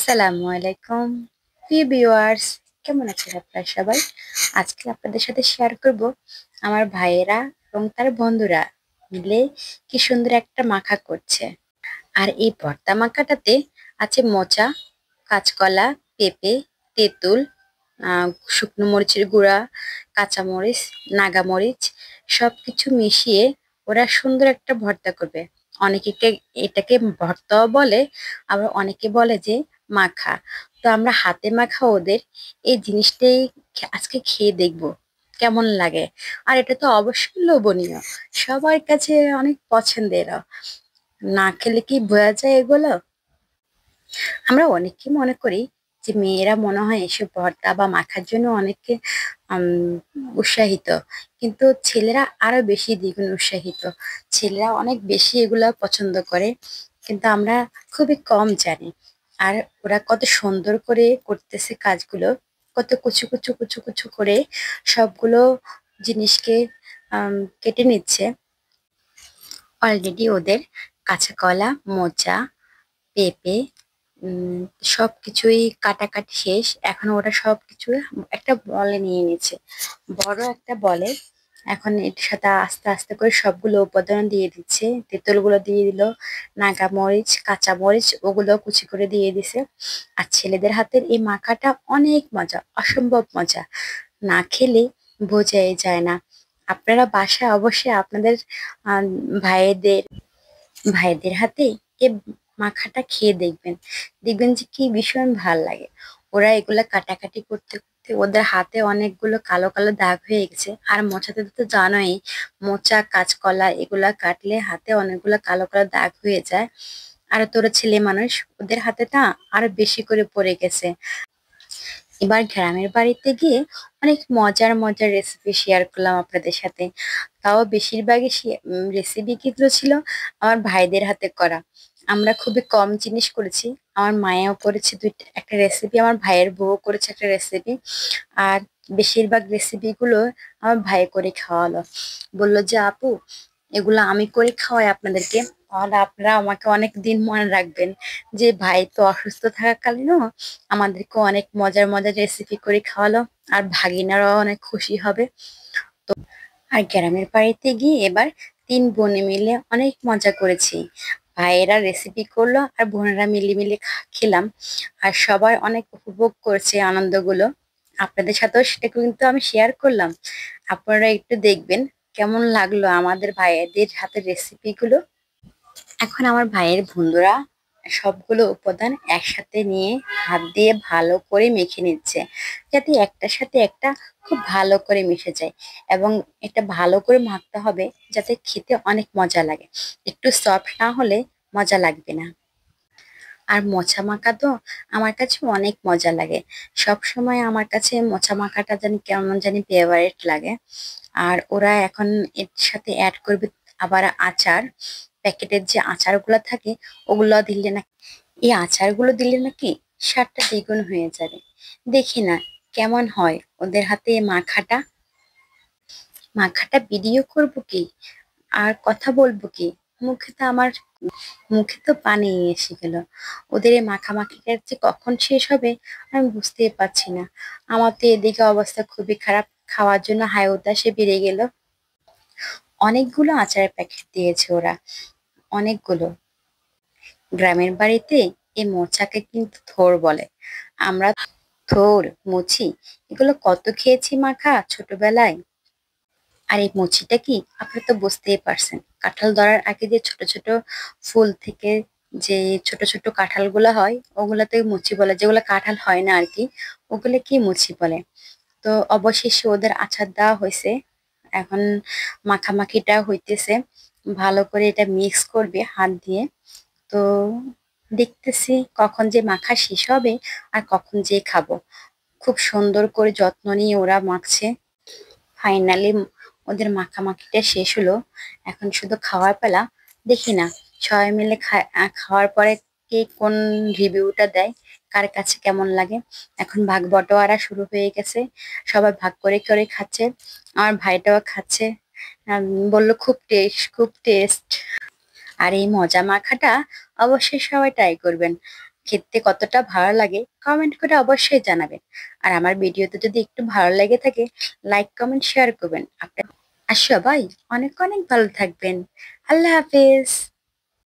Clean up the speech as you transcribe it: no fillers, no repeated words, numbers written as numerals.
আসসালামু আলাইকুম প্রিয় ভিউয়ার্স, কেমন আছেন আপনারা সবাই? আজকে আপনাদের সাথে শেয়ার করব আমার ভাইয়েরা এবং তার বন্ধুরা মিলে কি সুন্দর একটা মাখা করছে। আর এই ভর্তা মাখাটাতে আছে মোচা, কাঁচকলা, পেঁপে, তেঁতুল, শুকনো মরিচের গুঁড়া, কাঁচামরিচ, নাগামরিচ সবকিছু মিশিয়ে ওরা সুন্দর একটা ভর্তা করবে। অনেকে এটাকে ভর্তাও বলে, আবার অনেকে বলে যে মাখা। তো আমরা হাতে মাখা ওদের এই জিনিসটাই আজকে খেয়ে দেখব কেমন লাগে। আর এটা তো অবশ্যই লোভনীয়, সবার কাছে অনেক পছন্দেরও। না খেলে কি বোঝা যায় এগুলো? আমরা অনেকেই মনে করি যে মেয়েরা মনে হয় এসব ভর্তা বা মাখার জন্য অনেকে উৎসাহিত, কিন্তু ছেলেরা আরো বেশি দ্বিগুণ উৎসাহিত। ছেলেরা অনেক বেশি এগুলা পছন্দ করে, কিন্তু আমরা খুবই কম জানি। আর ওরা কত সুন্দর করে করতেছে কাজগুলো, কত কুচু কুচু কুচু কুচু করে সবগুলো জিনিসকে কেটে নিচ্ছে। অলরেডি ওদের কাঁচা কলা, মোচা, পেঁপে, উম সবকিছুই কাটাকাটি শেষ। এখন ওরা সবকিছু একটা বলে নিয়ে নিচ্ছে, বড় একটা বলে। এখন এটার সাথে আস্তে আস্তে করে সবগুলো উপাদান দিয়ে দিচ্ছে। তেঁতুলগুলো দিয়ে দিল, নাগা মরিচ, কাঁচা মরিচ ওগুলো কুচি করে দিয়ে দিছে। আর ছেলেদের হাতের এই মাখাটা অনেক মজা, অসম্ভব মজা। না খেলে বোঝাই যায় না। আপনারা বাসায় অবশ্যই আপনাদের আহ, ভাইদের ভাইদের হাতে এ মাখাটা খেয়ে দেখবেন, দেখবেন যে কি ভীষণ ভাল লাগে। ওরা এগুলা কাটাকাটি করতে করতে ওদের হাতে অনেকগুলো কালো কালো দাগ হয়ে গেছে। আর মোচাতে তো জানোই, মোচা, কাঁচকলা এগুলা কাটলে হাতে অনেকগুলো কালো কালো দাগ হয়ে যায়। আর তোরা ছেলে মানুষ, ওদের হাতে তা আরো বেশি করে পড়ে গেছে। এবার গ্রামের বাড়িতে গিয়ে অনেক মজার মজার রেসিপি শেয়ার করলাম আপনাদের সাথে। তাও বেশিরভাগই রেসিপি কিন্তু ছিল আমার ভাইদের হাতে করা। আমরা খুবই কম জিনিস করেছি। আমার মায়াও করেছে একটা রেসিপি, আমার ভাইয়ের বউ করেছে একটা রেসিপি। আর বেশিরভাগ রেসিপি গুলো আমার ভাই করে খাওয়ালো। বললো যে আপু, এগুলো আমি করে খাওয়াই আপনাদেরকে, তাহলে আপনারা আমাকে অনেক দিন মনে রাখবেন। যে ভাই তো অসুস্থ থাকাকালীনও আমাদেরকে অনেক মজার মজার রেসিপি করে খাওয়ালো। আর ভাগিনারাও অনেক খুশি হবে। আর গ্রামের বাড়িতে গিয়ে এবার তিন বোনে মিলে অনেক মজা করেছি। ভাইয়েরা রেসিপি করলো আর বোনেরা মিলে মিলে খেলাম। আর সবাই অনেক উপভোগ করছে আনন্দগুলো। আপনাদের সাথেও সেটা কিন্তু আমি শেয়ার করলাম। আপনারা একটু দেখবেন কেমন লাগলো আমাদের ভাইয়াদের হাতের রেসিপিগুলো। এখন আমার ভাইয়ের বন্ধুরা সবগুলো উপাদান একসাথে নিয়ে হাত দিয়ে ভালো করে মেখে নিচ্ছে, যাতে একটার সাথে একটা খুব ভালো করে মিশে যায়। এবং এটা ভালো করে মাখতে হবে যাতে খেতে অনেক মজা লাগে। একটু সফট না হলে মজা লাগবে না। আর মোচা মাখা তো আমার কাছে অনেক মজা লাগে। সব সময় আমার কাছে মোচা মাখাটা জানি কেমন জানি ফেভারিট লাগে। আর ওরা এখন এর সাথে অ্যাড করবে আবার আচার। প্যাকেটের যে আচারগুলো থাকে ওগুলো দিলে না, এই আচারগুলো দিলে নাকি স্বাদটা দ্বিগুণ হয়ে যাবে। দেখি না কেমন হয় ওদের হাতে এই মাখাটা। মাখাটা ভিডিও করব কি আর কথা বলবো কি, মুখে তো আমার মুখে তো পানি এসে গেল। ওদের এই মাখামাখিটা যে কখন শেষ হবে আমি বুঝতেই পারছি না। আমার তো এদিকে অবস্থা খুবই খারাপ, খাওয়ার জন্য হায় উতাসে বেড়ে গেল। অনেকগুলো আচারের প্যাকেট দিয়েছে ওরা, অনেকগুলো। গ্রামের বাড়িতে এই মোচাকে কিন্তু থোর বলে। আমরা থোর, মুচি এগুলো কত খেয়েছি মাখা ছোটবেলায়। আর এই মুচিটা কি আপনি তো বুঝতেই পারছেন, কাঁঠাল ধরার আগে যে ছোট ছোট ফুল থেকে যে ছোট ছোট কাঁঠাল গুলা হয় ওগুলাতে মুচি বলে, যেগুলো কাঁঠাল হয় না আর কি, ওগুলো কি মুচি বলে। তো অবশেষে ওদের আচার দেওয়া হয়েছে। এখন মাখামাখিটা হইতেছে, ভালো করে এটা মিক্স করবে হাত দিয়ে। তো দেখতেছি কখন যে মাখা শেষ হবে আর কখন যে খাবো। খুব সুন্দর করে যত্ন নিয়ে ওরা মাখছে। ফাইনালি ওদের মাখামাখিটা শেষ হলো। এখন শুধু খাওয়ার পালা। দেখি না সবাই মিলে খাওয়ার পরে কে কোন রিভিউটা দেয়, কার কাছে কেমন লাগে। এখন ভাগ বটোয়ারা শুরু হয়ে গেছে, সবাই ভাগ করে করে খাচ্ছে। আমার ভাইটাও খাচ্ছে। বললো খুব টেস্ট, খুব টেস্ট। আর এই মজা মাখাটা অবশ্যই সবাই ট্রাই করবেন। খেতে কতটা ভালো লাগে কমেন্ট করে অবশ্যই জানাবেন। আর আমার ভিডিওতে যদি একটু ভালো লেগে থাকে লাইক কমেন্ট শেয়ার করবেন। আপনার আর সবাই অনেক অনেক ভালো থাকবেন। আল্লাহ হাফেজ।